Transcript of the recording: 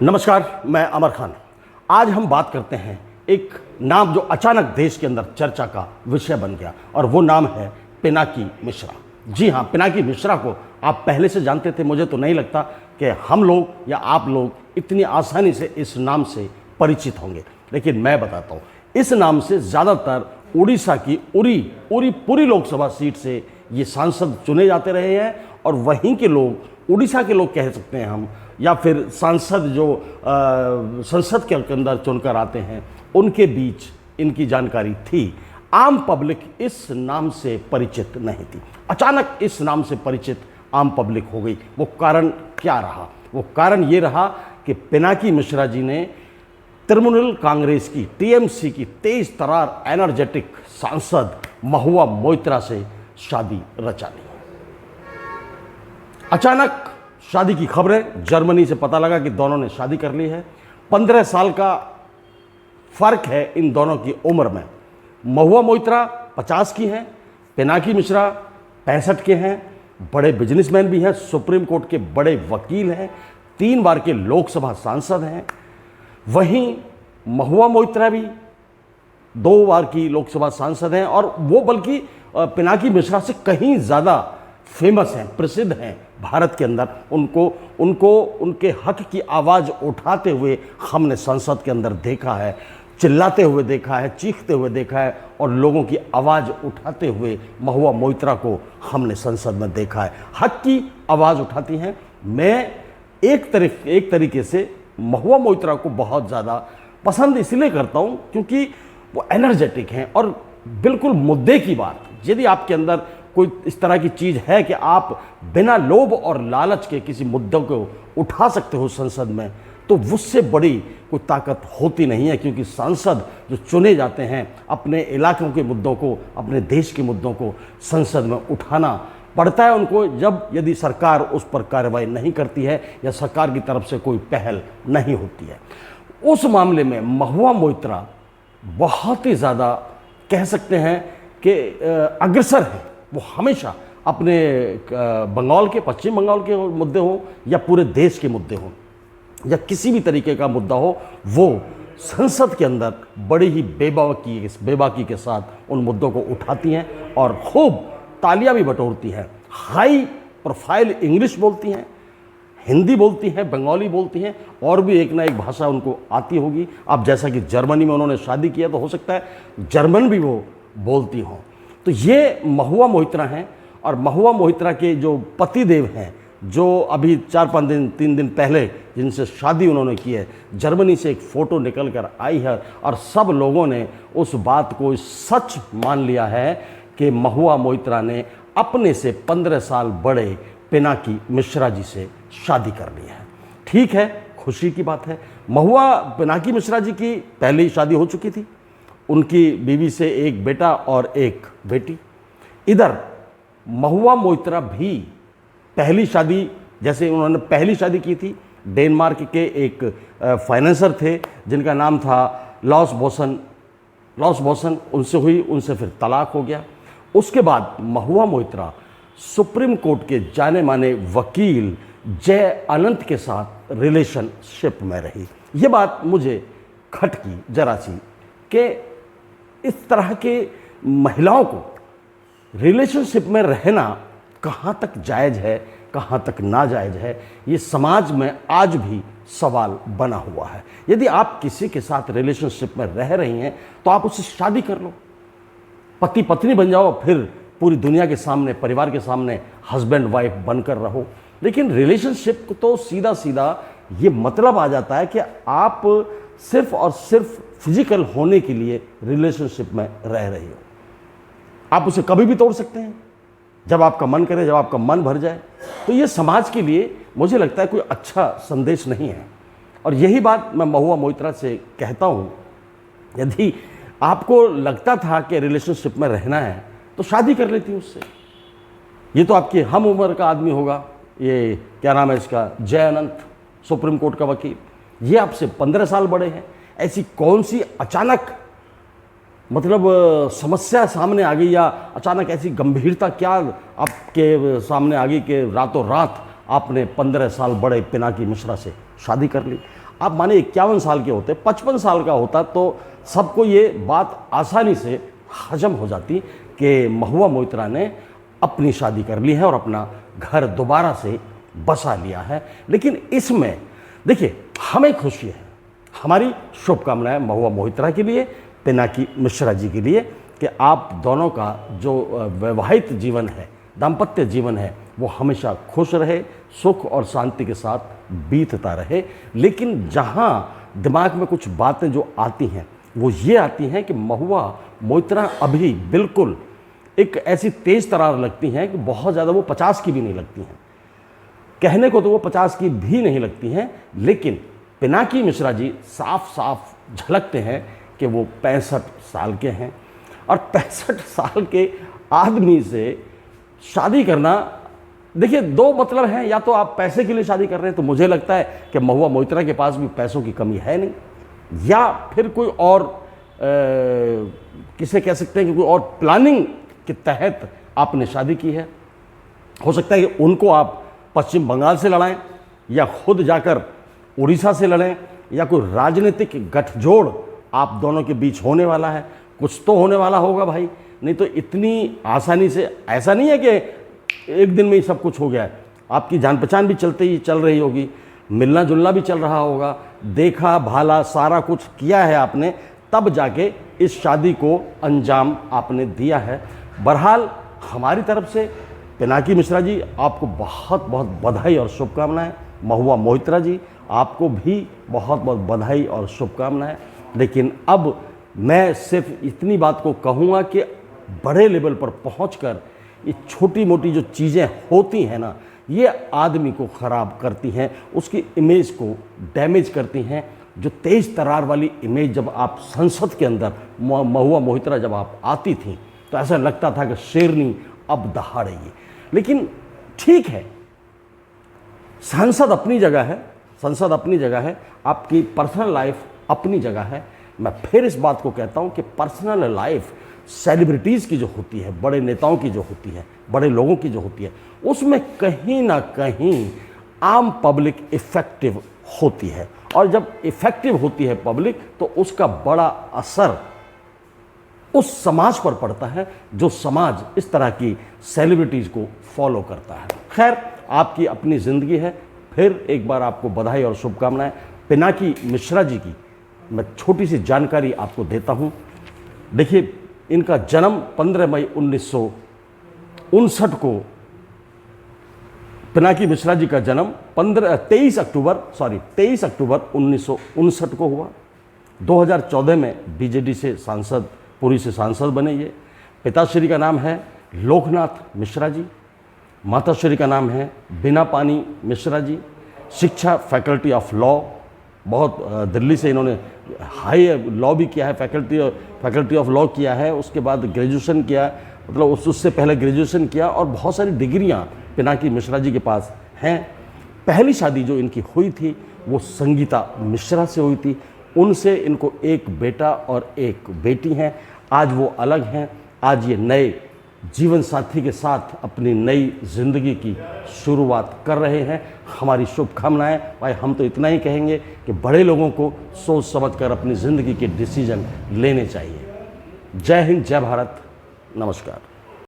नमस्कार, मैं अमर खान। आज हम बात करते हैं एक नाम जो अचानक देश के अंदर चर्चा का विषय बन गया और वो नाम है पिनाकी मिश्रा। जी हाँ, पिनाकी मिश्रा को आप पहले से जानते थे। मुझे तो नहीं लगता कि हम लोग या आप लोग इतनी आसानी से इस नाम से परिचित होंगे, लेकिन मैं बताता हूँ, इस नाम से ज़्यादातर उड़ीसा की उरी पूरी लोकसभा सीट से ये सांसद चुने जाते रहे हैं और वहीं के लोग, उड़ीसा के लोग कह सकते हैं हम, या फिर सांसद जो संसद के अंदर चुनकर आते हैं, उनके बीच इनकी जानकारी थी। आम पब्लिक इस नाम से परिचित नहीं थी। अचानक इस नाम से परिचित आम पब्लिक हो गई। वो कारण क्या रहा? वो कारण ये रहा कि पिनाकी मिश्रा जी ने तृणमूल कांग्रेस की, टीएमसी की तेज तरार एनर्जेटिक सांसद महुआ मोइत्रा से शादी रचा ली। अचानक शादी की खबरें, जर्मनी से पता लगा कि दोनों ने शादी कर ली है। 15 साल का फर्क है इन दोनों की उम्र में। महुआ मोइत्रा 50 की हैं, पिनाकी मिश्रा 65 के हैं, बड़े बिजनेसमैन भी हैं, सुप्रीम कोर्ट के बड़े वकील हैं, 3 बार के लोकसभा सांसद हैं। वहीं महुआ मोइत्रा भी 2 बार की लोकसभा सांसद हैं और वो बल्कि पिनाकी मिश्रा से कहीं ज़्यादा फेमस हैं, प्रसिद्ध हैं भारत के अंदर। उनको उनके हक की आवाज़ उठाते हुए हमने संसद के अंदर देखा है, चिल्लाते हुए देखा है, चीखते हुए देखा है और लोगों की आवाज़ उठाते हुए महुआ मोइत्रा को हमने संसद में देखा है। हक की आवाज़ उठाती हैं। मैं एक तरीके से महुआ मोइत्रा को बहुत ज़्यादा पसंद इसलिए करता हूँ क्योंकि वो एनर्जेटिक हैं और बिल्कुल मुद्दे की बात, यदि आपके अंदर कोई इस तरह की चीज़ है कि आप बिना लोभ और लालच के किसी मुद्दों को उठा सकते हो संसद में, तो उससे बड़ी कोई ताकत होती नहीं है। क्योंकि सांसद जो चुने जाते हैं अपने इलाकों के मुद्दों को, अपने देश के मुद्दों को संसद में उठाना पड़ता है उनको, यदि सरकार उस पर कार्रवाई नहीं करती है या सरकार की तरफ से कोई पहल नहीं होती है। उस मामले में महुआ मोइत्रा बहुत ही ज़्यादा कह सकते हैं कि अग्रसर है। वो हमेशा अपने बंगाल के, पश्चिम बंगाल के मुद्दे हों या पूरे देश के मुद्दे हों या किसी भी तरीके का मुद्दा हो, वो संसद के अंदर बड़ी ही बेबाकी के साथ उन मुद्दों को उठाती हैं और खूब तालियां भी बटोरती हैं। हाई प्रोफाइल इंग्लिश बोलती हैं, हिंदी बोलती हैं, बंगाली बोलती हैं और भी एक ना एक भाषा उनको आती होगी। अब जैसा कि जर्मनी में उन्होंने शादी किया तो हो सकता है जर्मन भी वो बोलती हों। तो ये महुआ मोइत्रा हैं और महुआ मोइत्रा के जो पतिदेव हैं, जो अभी 3 दिन पहले जिनसे शादी उन्होंने की है, जर्मनी से एक फ़ोटो निकल कर आई है और सब लोगों ने उस बात को सच मान लिया है कि महुआ मोइत्रा ने अपने से 15 साल बड़े पिनाकी मिश्रा जी से शादी कर ली है। ठीक है, खुशी की बात है। पिनाकी मिश्रा जी की पहले ही शादी हो चुकी थी, उनकी बीवी से एक बेटा और एक बेटी। इधर महुआ मोइत्रा भी पहली शादी, जैसे उन्होंने पहली शादी की थी, डेनमार्क के एक फाइनेंसर थे जिनका नाम था लॉस बॉसन, उनसे हुई, उनसे फिर तलाक हो गया। उसके बाद महुआ मोइत्रा सुप्रीम कोर्ट के जाने माने वकील जय अनंत के साथ रिलेशनशिप में रही। ये बात मुझे खटकी जरा सी कि इस तरह के महिलाओं को रिलेशनशिप में रहना कहाँ तक जायज़ है, कहाँ तक नाजायज़ है, ये समाज में आज भी सवाल बना हुआ है। यदि आप किसी के साथ रिलेशनशिप में रह रही हैं तो आप उससे शादी कर लो, पति पत्नी बन जाओ, फिर पूरी दुनिया के सामने, परिवार के सामने हस्बैंड वाइफ बनकर रहो। लेकिन रिलेशनशिप को तो सीधा सीधा ये मतलब आ जाता है कि आप सिर्फ और सिर्फ फिजिकल होने के लिए रिलेशनशिप में रह रही हो। आप उसे कभी भी तोड़ सकते हैं जब आपका मन करे, जब आपका मन भर जाए। तो ये समाज के लिए मुझे लगता है कोई अच्छा संदेश नहीं है और यही बात मैं महुआ मोइत्रा से कहता हूँ। यदि आपको लगता था कि रिलेशनशिप में रहना है तो शादी कर लेती उससे। ये तो आपकी हम उम्र का आदमी होगा, ये क्या नाम है इसका, जय अनंत, सुप्रीम कोर्ट का वकील, ये आपसे 15 साल बड़े हैं। ऐसी कौन सी अचानक समस्या सामने आ गई या अचानक ऐसी गंभीरता क्या आपके सामने आ गई कि रातों रात आपने 15 साल बड़े पिनाकी मिश्रा से शादी कर ली? आप माने 51 साल के होते, 55 साल का होता तो सबको ये बात आसानी से हजम हो जाती कि महुआ मोइत्रा ने अपनी शादी कर ली है और अपना घर दोबारा से बसा लिया है। लेकिन इसमें देखिए, हमें खुशी है, हमारी शुभकामनाएं महुआ मोइत्रा के लिए, पिनाकी मिश्रा जी के लिए, कि आप दोनों का जो वैवाहिक जीवन है, दाम्पत्य जीवन है, वो हमेशा खुश रहे, सुख और शांति के साथ बीतता रहे। लेकिन जहाँ दिमाग में कुछ बातें जो आती हैं वो ये आती हैं कि महुआ मोइत्रा अभी बिल्कुल एक ऐसी तेज़ तरार लगती हैं कि बहुत ज़्यादा वो 50 की भी नहीं लगती हैं। कहने को तो वो 50 की भी नहीं लगती हैं, लेकिन पिनाकी मिश्रा जी साफ साफ झलकते हैं कि वो 65 साल के हैं। और 65 साल के आदमी से शादी करना, देखिए दो मतलब हैं, या तो आप पैसे के लिए शादी कर रहे हैं, तो मुझे लगता है कि महुआ मोइत्रा के पास भी पैसों की कमी है नहीं, या फिर कोई और किसे कह सकते हैं कि कोई और प्लानिंग के तहत आपने शादी की है। हो सकता है कि उनको आप पश्चिम बंगाल से लड़ाएं, या खुद जाकर उड़ीसा से लड़ें, या कोई राजनीतिक गठजोड़ आप दोनों के बीच होने वाला है। कुछ तो होने वाला होगा भाई, नहीं तो इतनी आसानी से ऐसा नहीं है कि एक दिन में ही सब कुछ हो गया है। आपकी जान पहचान भी चल रही होगी, मिलना जुलना भी चल रहा होगा, देखा भाला सारा कुछ किया है आपने, तब जाके इस शादी को अंजाम आपने दिया है। बहरहाल हमारी तरफ से पिनाकी मिश्रा जी आपको बहुत बहुत बधाई और शुभकामनाएं। महुआ मोइत्रा जी आपको भी बहुत बहुत बधाई और शुभकामनाएं। लेकिन अब मैं सिर्फ इतनी बात को कहूँगा कि बड़े लेवल पर पहुंचकर ये छोटी मोटी जो चीज़ें होती हैं ना, ये आदमी को ख़राब करती हैं, उसकी इमेज को डैमेज करती हैं। जो तेज़ तरार वाली इमेज जब आप संसद के अंदर महुआ मोइत्रा जब आप आती थी तो ऐसा लगता था कि शेरनी अब दहाड़ेगी। लेकिन ठीक है, संसद अपनी जगह है, संसद अपनी जगह है, आपकी पर्सनल लाइफ अपनी जगह है। मैं फिर इस बात को कहता हूं कि पर्सनल लाइफ सेलिब्रिटीज़ की जो होती है, बड़े नेताओं की जो होती है, बड़े लोगों की जो होती है, उसमें कहीं ना कहीं आम पब्लिक इफ़ेक्टिव होती है। और जब इफ़ेक्टिव होती है पब्लिक, तो उसका बड़ा असर उस समाज पर पड़ता है जो समाज इस तरह की सेलिब्रिटीज़ को फॉलो करता है। खैर, आपकी अपनी ज़िंदगी है। फिर एक बार आपको बधाई और शुभकामनाएं। पिनाकी मिश्रा जी की मैं छोटी सी जानकारी आपको देता हूं। देखिए, इनका जन्म 15 मई 1959 को, पिनाकी मिश्रा जी का जन्म 23 अक्टूबर 1959 को हुआ। 2014 में बीजेडी से सांसद, पुरी से सांसद बने ये। पिताश्री का नाम है लोकनाथ मिश्रा जी, माताश्री का नाम है बिना पानी मिश्रा जी। शिक्षा फैकल्टी ऑफ लॉ, बहुत दिल्ली से इन्होंने हाई लॉ भी किया है, फैकल्टी ऑफ लॉ किया है, उसके बाद ग्रेजुएशन किया, मतलब उससे पहले ग्रेजुएशन किया, और बहुत सारी डिग्रियां पिनाकी मिश्रा जी के पास हैं। पहली शादी जो इनकी हुई थी वो संगीता मिश्रा से हुई थी। उनसे इनको एक बेटा और एक बेटी हैं। आज वो अलग हैं, आज ये नए जीवन साथी के साथ अपनी नई जिंदगी की शुरुआत कर रहे हैं। हमारी शुभकामनाएं। भाई, हम तो इतना ही कहेंगे कि बड़े लोगों को सोच समझकर अपनी ज़िंदगी के डिसीजन लेने चाहिए। जय हिंद, जय भारत, नमस्कार।